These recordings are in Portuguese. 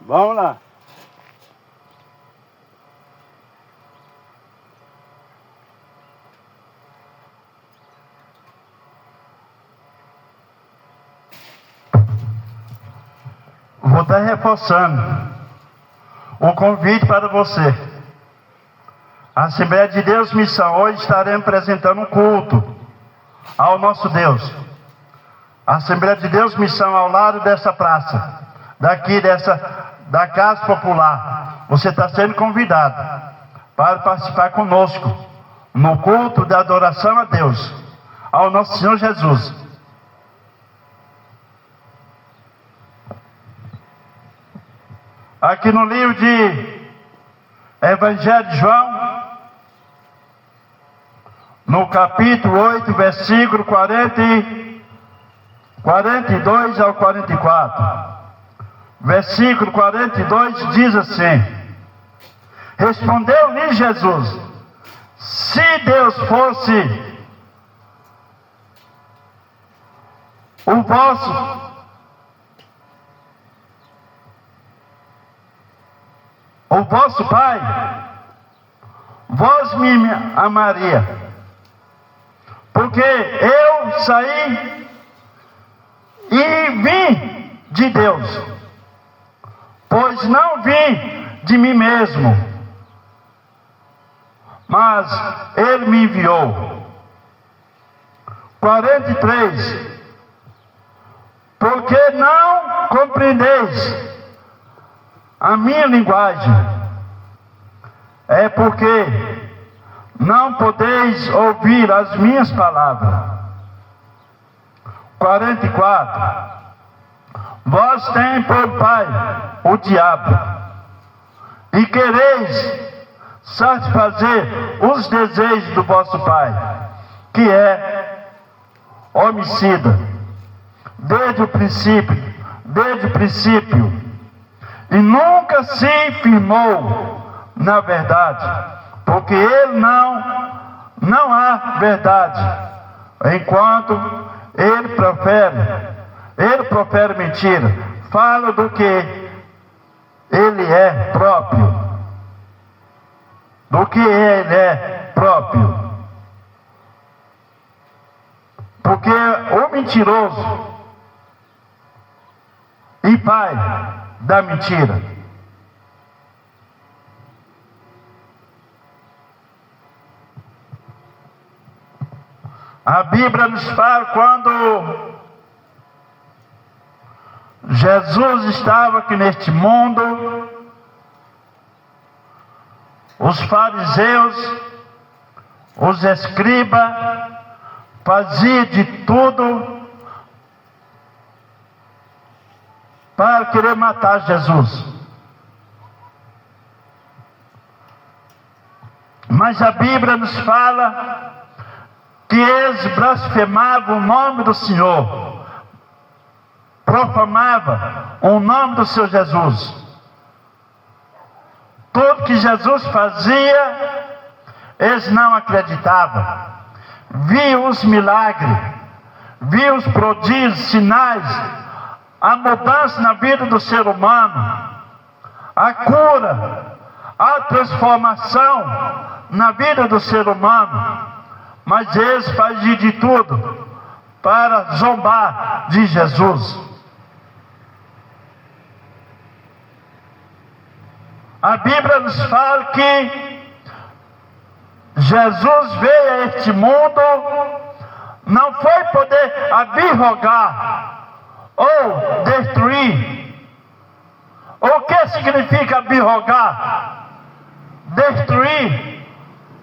Vamos lá. Vou estar reforçando o convite para você. A Assembleia de Deus Missão, hoje estaremos apresentando um culto ao nosso Deus. A Assembleia de Deus Missão ao lado dessa praça, da Casa Popular. Você está sendo convidado para participar conosco no culto de adoração a Deus, ao nosso Senhor Jesus. Aqui no livro de Evangelho de João, no capítulo 8, versículo 42 ao 44. Versículo 42 diz assim: respondeu-lhe Jesus: se Deus fosse o vosso Pai, vós me amaria, porque eu saí e vim de Deus, pois não vim de mim mesmo, mas Ele me enviou. 43. Porque não compreendeis a minha linguagem, é porque não podeis ouvir as minhas palavras. 44. Vós tem por pai o diabo, e quereis satisfazer os desejos do vosso pai, que é homicida, desde o princípio, e nunca se firmou na verdade, porque ele não há verdade, enquanto ele profere mentira, fala do que ele é próprio, porque o mentiroso e pai da mentira. A Bíblia nos fala quando Jesus estava aqui neste mundo, os fariseus, os escribas, faziam de tudo para querer matar Jesus. Mas a Bíblia nos fala que eles blasfemavam o nome do Senhor, profanavam o nome do Senhor Jesus. Tudo que Jesus fazia, eles não acreditavam. Viam os milagres, viam os prodígios, sinais, a mudança na vida do ser humano, a cura, a transformação na vida do ser humano. Mas eles faziam de tudo para zombar de Jesus. A Bíblia nos fala que Jesus veio a este mundo, não foi poder abirrogar ou destruir. O que significa abirrogar? Destruir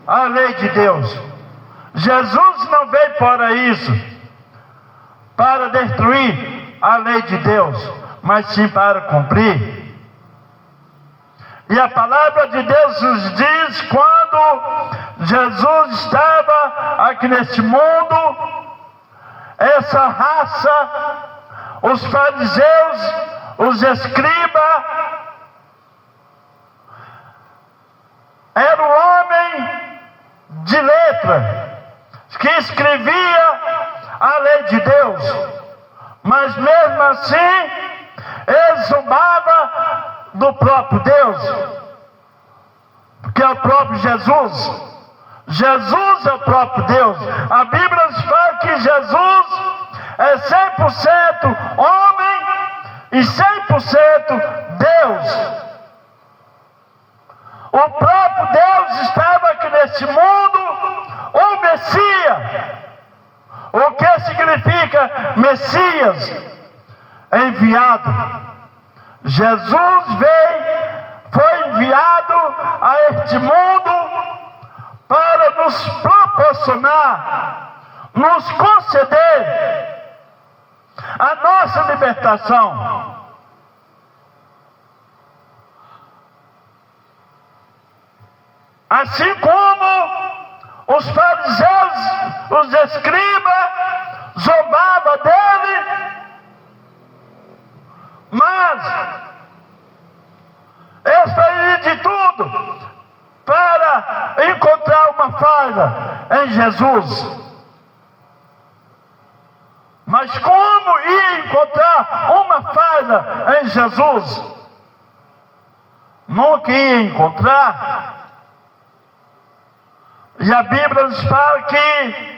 a lei de Deus. Jesus não veio para isso, para destruir a lei de Deus, mas sim para cumprir. E a palavra de Deus nos diz, quando Jesus estava aqui neste mundo, essa raça, os fariseus, os escribas, era um homem de letra, que escrevia a lei de Deus, mas mesmo assim ele zumbava do próprio Deus, que é o próprio Jesus. Jesus é o próprio Deus. A Bíblia nos fala que Jesus é 100% homem e 100% Deus. O próprio Deus estava aqui neste mundo, o Messias. O que significa Messias? Enviado. Jesus foi enviado a este mundo para nos proporcionar, nos conceder a nossa libertação. Assim como os fariseus, os escribas, zombavam dele, mas eles faziam de tudo para encontrar uma falha em Jesus. Mas como ia encontrar uma falha em Jesus? Nunca ia encontrar. E a Bíblia nos fala que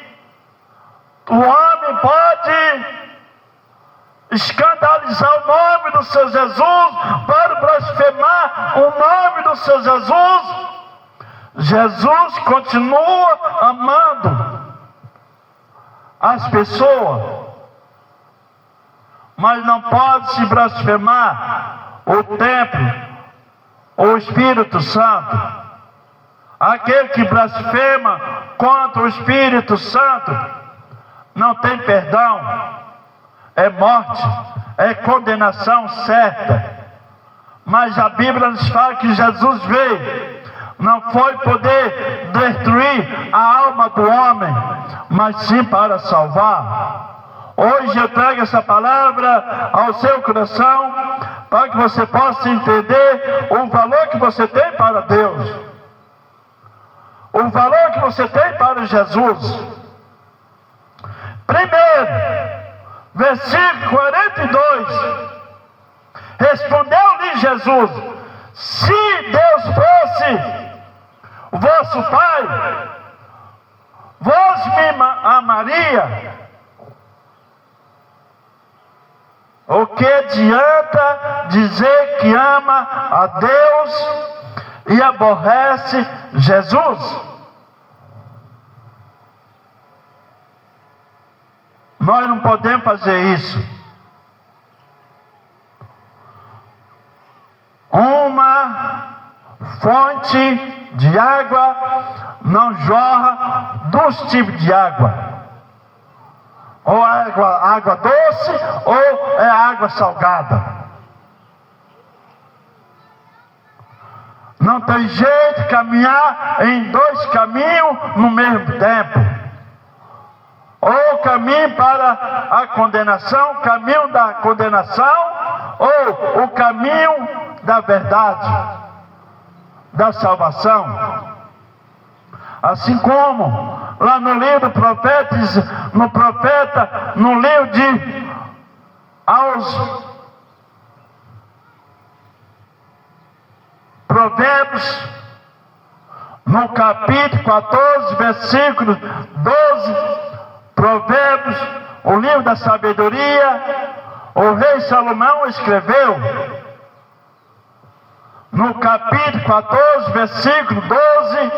o homem pode escandalizar o nome do seu Jesus, para blasfemar o nome do seu Jesus. Jesus continua amando as pessoas, mas não pode se blasfemar o templo, o Espírito Santo. Aquele que blasfema contra o Espírito Santo não tem perdão, é morte, é condenação certa. Mas a Bíblia nos fala que Jesus veio, não foi poder destruir a alma do homem, mas sim para salvar. Hoje eu trago essa palavra ao seu coração, para que você possa entender o valor que você tem para Deus, o valor que você tem para Jesus. Primeiro, versículo 42, respondeu-lhe Jesus: se Deus fosse o vosso Pai, vós me amaria. O que adianta dizer que ama a Deus e aborrece Jesus? Nós não podemos fazer isso. Uma fonte de água não jorra dois tipos de água: ou água doce, ou é água salgada. Não tem jeito de caminhar em dois caminhos no mesmo tempo. Ou o caminho para a condenação, o caminho da condenação, ou o caminho da verdade, da salvação. Assim como lá no livro no livro de aos Provérbios, no capítulo 14, versículo 12, Provérbios, o livro da sabedoria, o rei Salomão escreveu, no capítulo 14, versículo 12,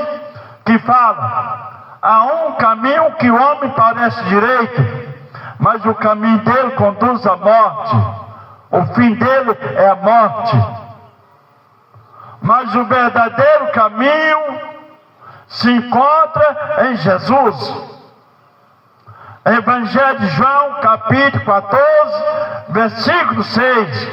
que fala: há um caminho que o homem parece direito, mas o caminho dele conduz à morte, o fim dele é a morte. Mas o verdadeiro caminho se encontra em Jesus. Evangelho de João, capítulo 14, versículo 6.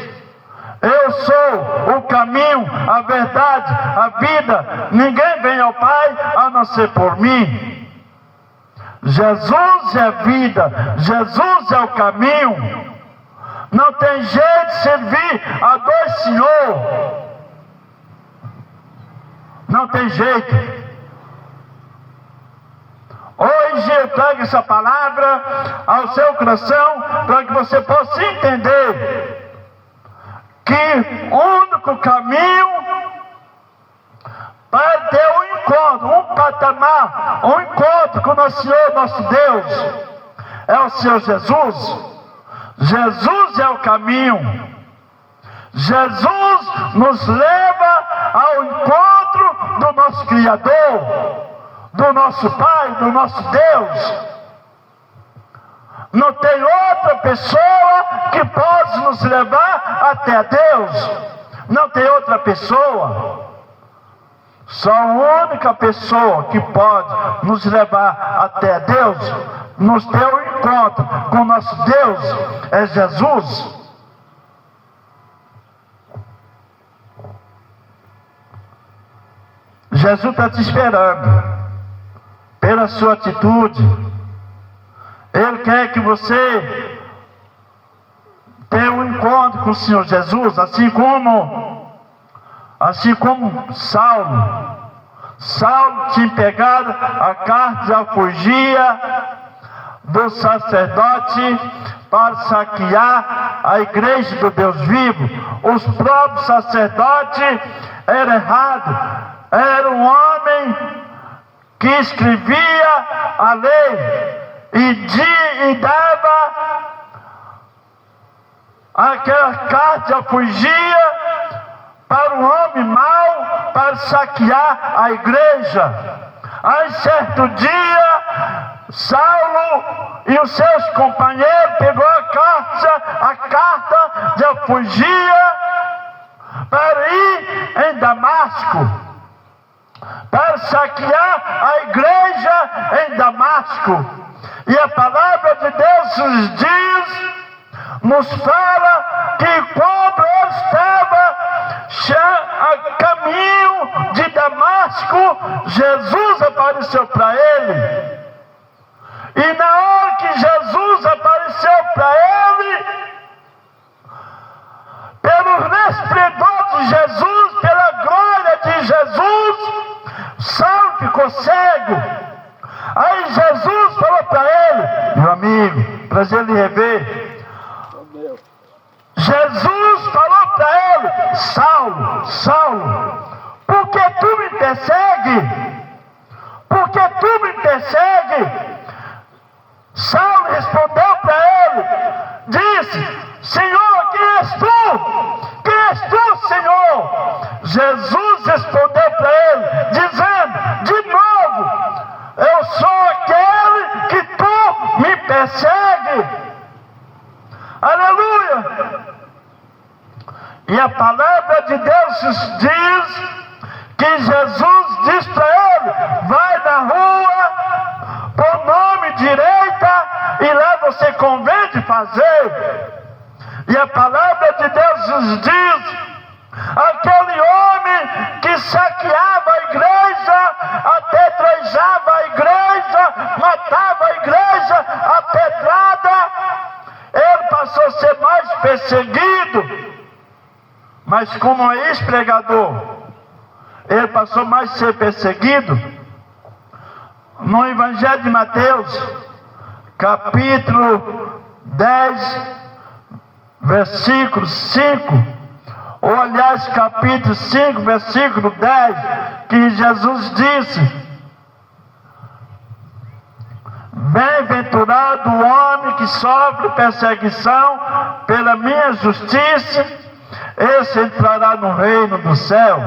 Eu sou o caminho, a verdade, a vida. Ninguém vem ao Pai a não ser por mim. Jesus é a vida, Jesus é o caminho. Não tem jeito de servir a dois senhores. Não tem jeito. Hoje eu trago essa palavra ao seu coração para que você possa entender que o único único caminho para ter um encontro, um patamar, um encontro com o nosso Senhor, nosso Deus, é o Senhor Jesus. Jesus é o caminho. Jesus nos leva ao encontro do nosso Criador, do nosso Pai, do nosso Deus. Não tem outra pessoa que pode nos levar até Deus. Não tem outra pessoa. Só a única pessoa que pode nos levar até Deus, nos ter um encontro com o nosso Deus, é Jesus. Jesus está te esperando, pela sua atitude. Ele quer que você tenha um encontro com o Senhor Jesus, assim como Saulo tinha pegado a carta de alforgia do sacerdote para saquear a igreja do Deus vivo. Os próprios sacerdotes eram errados, era um homem que escrevia a lei e dava aquela carta de alforgia para um homem mau, para saquear a igreja. Aí certo dia, Saulo e os seus companheiros pegou a carta de alforgia para ir em Damasco, para saquear a igreja em Damasco. E a palavra de Deus nos diz, nos fala que quando ele estava a caminho de Damasco, Jesus apareceu para ele. E na hora que Jesus apareceu para ele, pelo resplendor de Jesus, pela glória de Jesus, Saulo ficou cego. Aí Jesus falou para ele: meu amigo, prazer lhe rever. Jesus falou para ele: Saulo, Saulo, por que tu me persegue? Por que tu me persegue? Saulo respondeu para ele, disse: Senhor, quem és tu? Quem és tu, Senhor? Jesus respondeu para ele, dizendo de novo: eu sou aquele que tu me persegue. Aleluia! E a palavra de Deus diz que Jesus diz para ele: vai na rua, por nome direita, e lá você convém de fazer. E a palavra de Deus nos diz: aquele homem que saqueava a igreja, apedrejava a igreja, matava a igreja, a pedrada, ele passou a ser mais perseguido. Mas como ex-pregador, ele passou mais a ser perseguido. No Evangelho de Mateus, capítulo 10, versículo 5, ou aliás, capítulo 5, versículo 10, que Jesus disse: bem-aventurado o homem que sofre perseguição pela minha justiça, esse entrará no reino do céu.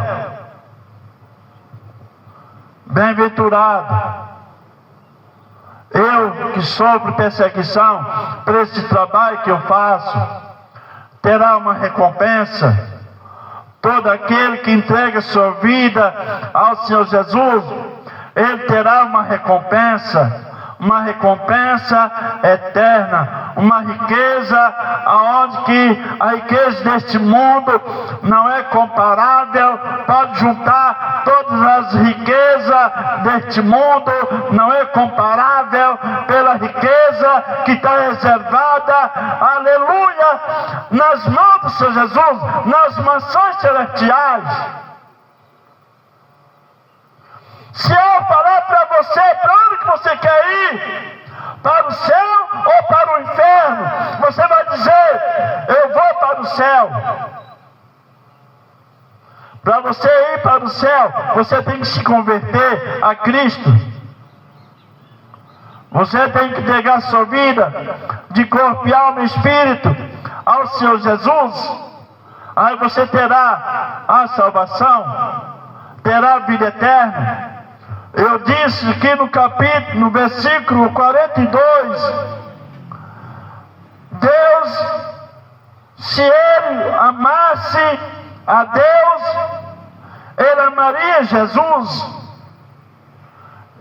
Bem-aventurado eu que sofro perseguição por esse trabalho que eu faço, terá uma recompensa. Todo aquele que entrega sua vida ao Senhor Jesus, ele terá uma recompensa eterna, uma riqueza aonde que a riqueza deste mundo não é comparável. Pode juntar todas as riquezas deste mundo, não é comparável pela riqueza que está reservada, aleluia, nas mãos do Senhor Jesus, nas mansões celestiais. Se eu falar para você, para onde que você quer ir? Para o céu ou para o inferno? Você vai dizer: eu vou para o céu. Para você ir para o céu, você tem que se converter a Cristo. Você tem que entregar sua vida de corpo e alma e espírito ao Senhor Jesus. Aí você terá a salvação, terá a vida eterna. Eu disse que no versículo 42, Deus, se Ele amasse a Deus, Ele amaria Jesus.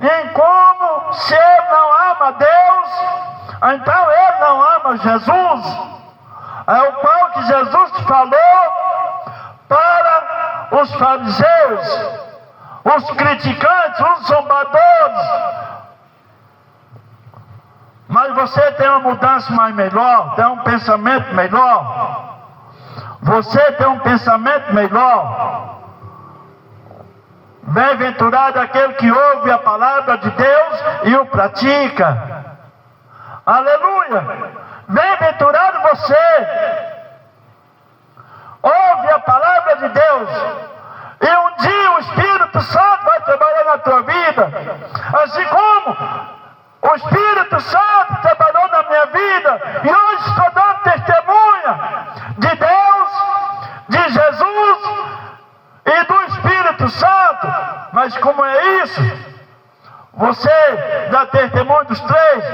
E como se Ele não ama a Deus, então Ele não ama Jesus. É o qual que Jesus falou para os fariseus, os criticantes, os zombadores. Mas você tem uma mudança mais melhor, tem um pensamento melhor. Você tem um pensamento melhor. Bem-aventurado aquele que ouve a palavra de Deus e o pratica. Aleluia! Bem-aventurado você. Ouve a palavra de Deus. E um dia o Espírito Santo vai trabalhar na tua vida. Assim como o Espírito Santo trabalhou na minha vida. E hoje estou dando testemunha de Deus, de Jesus e do Espírito Santo. Mas como é isso? Você dá testemunho dos três,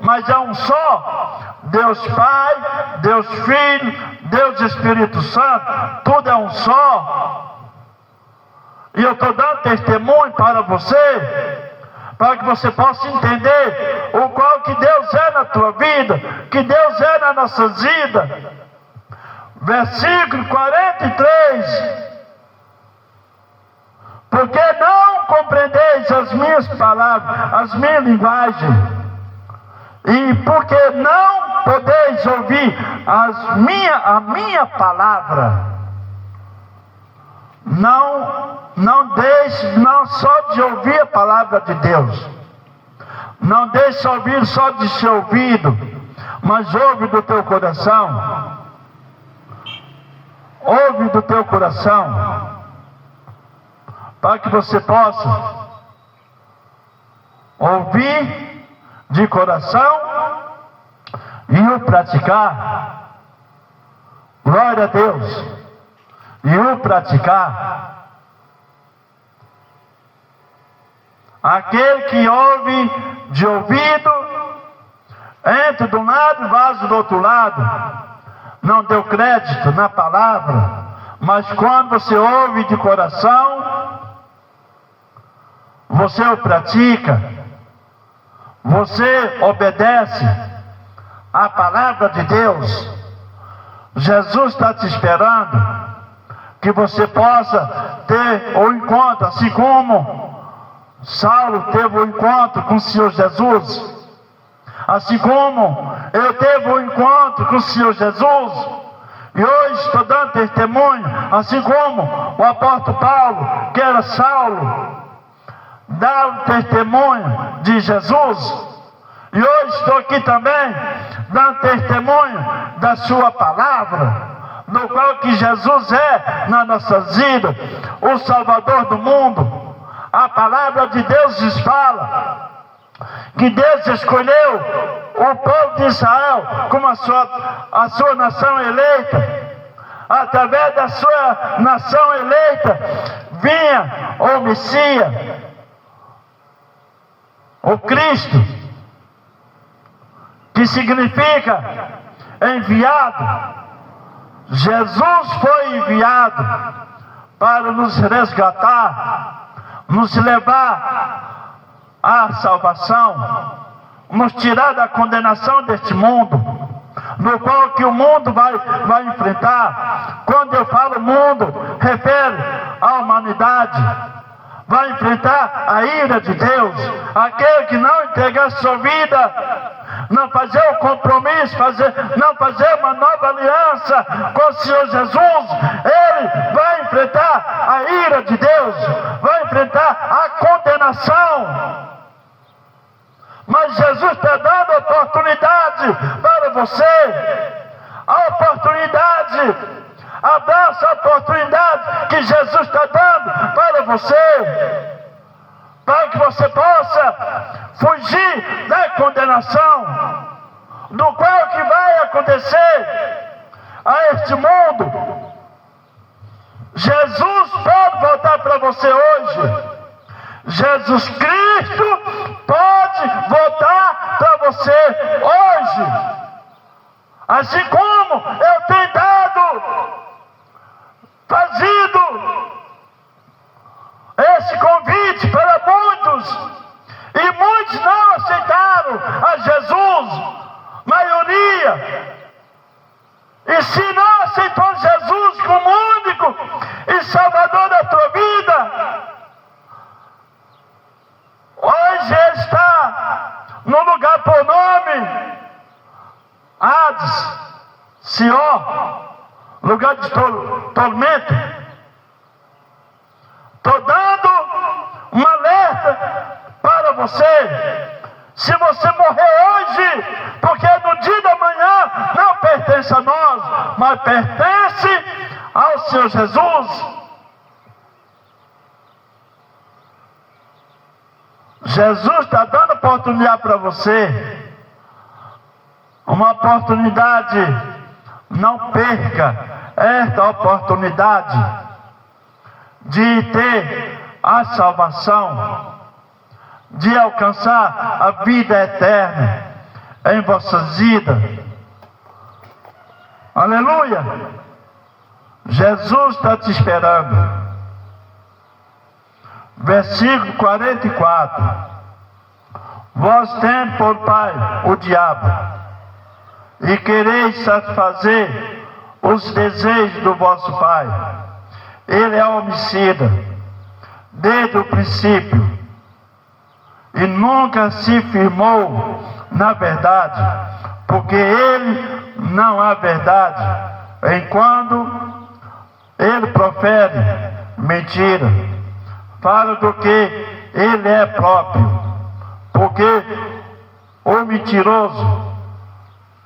mas é um só. Deus Pai, Deus Filho, Deus Espírito Santo. Tudo é um só. E eu estou dando testemunho para você, para que você possa entender o qual que Deus é na tua vida, que Deus é nas nossas vidas. Versículo 43. Porque não compreendeis as minhas palavras, as minhas linguagens, e porque não podeis ouvir a minha palavra. Não deixe só de ouvir a palavra de Deus. Não deixe ouvir só de seu ouvido, mas ouve do teu coração. Ouve do teu coração. Para que você possa ouvir de coração e o praticar. Glória a Deus. E o praticar. Aquele que ouve de ouvido, entra de um lado e vaza do outro lado. Não deu crédito na palavra. Mas quando você ouve de coração, você o pratica, você obedece à palavra de Deus. Jesus está te esperando, que você possa ter o encontro, assim como Saulo teve o encontro com o Senhor Jesus, assim como eu teve o encontro com o Senhor Jesus, e hoje estou dando testemunho, assim como o apóstolo Paulo, que era Saulo, dá um testemunho de Jesus. E hoje estou aqui também dando testemunho da sua palavra, no qual que Jesus é nas nossas vidas, o Salvador do mundo. A palavra de Deus nos fala que Deus escolheu o povo de Israel como a sua nação eleita. Através da sua nação eleita vinha o Messias, o Cristo, que significa enviado. Jesus foi enviado para nos resgatar, nos levar à salvação, nos tirar da condenação deste mundo, no qual que o mundo vai enfrentar. Quando eu falo mundo, refere à humanidade. Vai enfrentar a ira de Deus. Aquele que não entregar sua vida, não fazer o compromisso, não fazer uma nova aliança com o Senhor Jesus, ele vai enfrentar a ira de Deus, vai enfrentar a condenação. Mas Jesus está dando oportunidade para você, a oportunidade, Abraça a oportunidade que Jesus está dando para você, para que você possa fugir da condenação, do qual que vai acontecer a este mundo. Jesus pode voltar para você hoje. Jesus Cristo pode voltar para você hoje. Assim como eu tenho fazido esse convite para muitos, e muitos não aceitaram a Jesus, maioria. E se não aceitou Jesus como único e Salvador da tua vida, hoje ele está no lugar por nome Hades, Senhor, lugar de tormento. Estou dando um alerta para você. Se você morrer hoje, porque no dia da manhã não pertence a nós, mas pertence ao Senhor Jesus. Jesus está dando oportunidade para você. Uma oportunidade. Não perca esta oportunidade de ter a salvação, de alcançar a vida eterna em vossas vidas. Aleluia! Jesus está te esperando. Versículo 44. Vós tendes por pai o diabo, e quereis satisfazer os desejos do vosso pai. Ele é homicida desde o princípio, e nunca se firmou na verdade, porque ele não há verdade, enquanto ele profere mentira. Fala do que ele é próprio, porque o mentiroso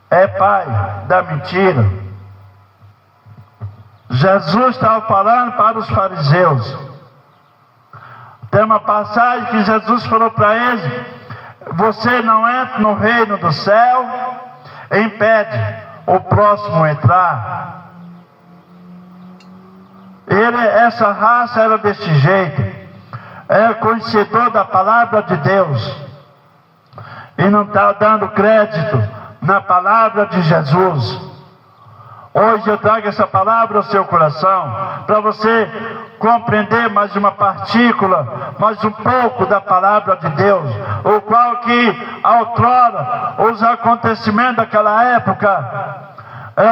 é pai da mentira. Jesus estava falando para os fariseus. Tem uma passagem que Jesus falou para eles: você não entra no reino do céu, impede o próximo entrar. Essa raça era desse jeito, era conhecedor da palavra de Deus, e não está dando crédito na palavra de Jesus. Hoje eu trago essa palavra ao seu coração, para você compreender mais uma partícula, mais um pouco da palavra de Deus, o qual que outrora, os acontecimentos daquela época,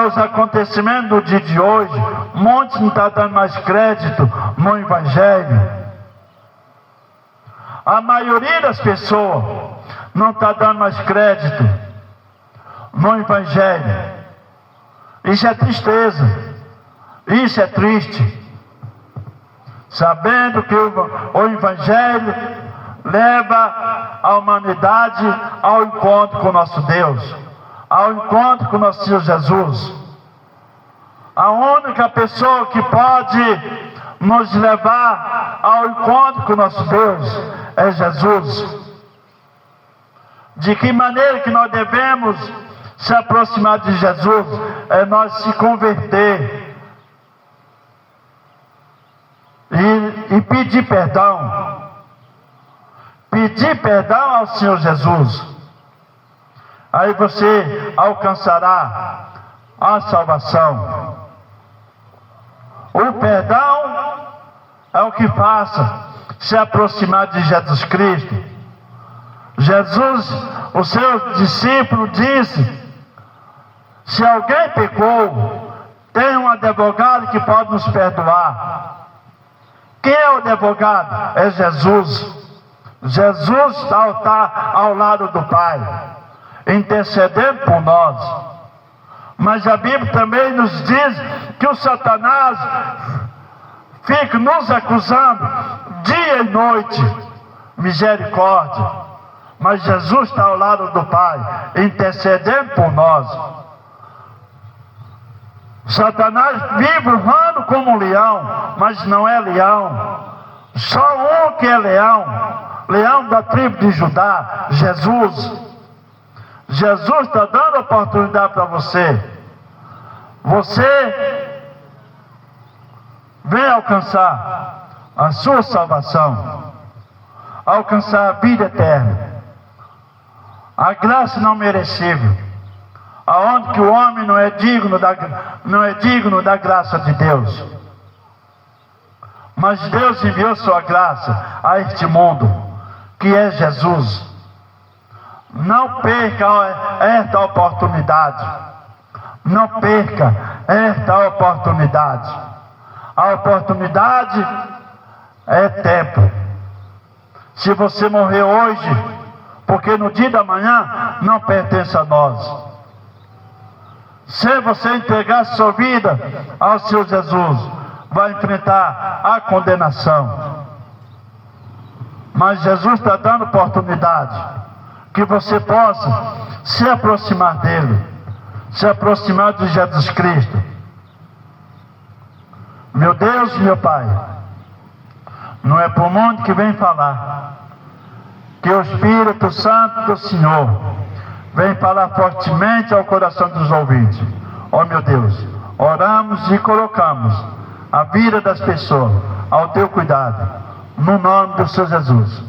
os acontecimentos do dia de hoje, muitos não estão dando mais crédito no Evangelho. A maioria das pessoas não está dando mais crédito no Evangelho. Isso é tristeza, isso é triste. Sabendo que o Evangelho leva a humanidade ao encontro com o nosso Deus, ao encontro com o nosso Senhor Jesus. A única pessoa que pode nos levar ao encontro com o nosso Deus é Jesus. De que maneira que nós devemos se aproximar de Jesus? É nós se converter e pedir perdão. Pedir perdão ao Senhor Jesus. Aí você alcançará a salvação. O perdão é o que faça se aproximar de Jesus Cristo. Jesus, o seu discípulo, disse: se alguém pecou, tem um advogado que pode nos perdoar. Quem é o advogado? É Jesus. Jesus está ao lado do Pai, intercedendo por nós. Mas a Bíblia também nos diz que o Satanás fica nos acusando dia e noite. Misericórdia. Mas Jesus está ao lado do Pai, intercedendo por nós. Satanás vive urrando como um leão, mas não é leão. Só um que é leão, leão da tribo de Judá, Jesus. Jesus está dando oportunidade para você. Você vem alcançar a sua salvação, alcançar a vida eterna, a graça não merecível, aonde que o homem não é digno da graça de Deus. Mas Deus enviou sua graça a este mundo, que é Jesus. Não perca esta oportunidade. Não perca esta oportunidade. A oportunidade é tempo. Se você morrer hoje, porque no dia da manhã não pertence a nós. Se você entregar sua vida ao seu Jesus, vai enfrentar a condenação. Mas Jesus está dando oportunidade que você possa se aproximar dele, se aproximar de Jesus Cristo. Meu Deus, meu Pai, não é para o mundo que vem falar, que o Espírito Santo do Senhor vem falar fortemente ao coração dos ouvintes. Ó meu Deus, oramos e colocamos a vida das pessoas ao teu cuidado, no nome do Senhor Jesus.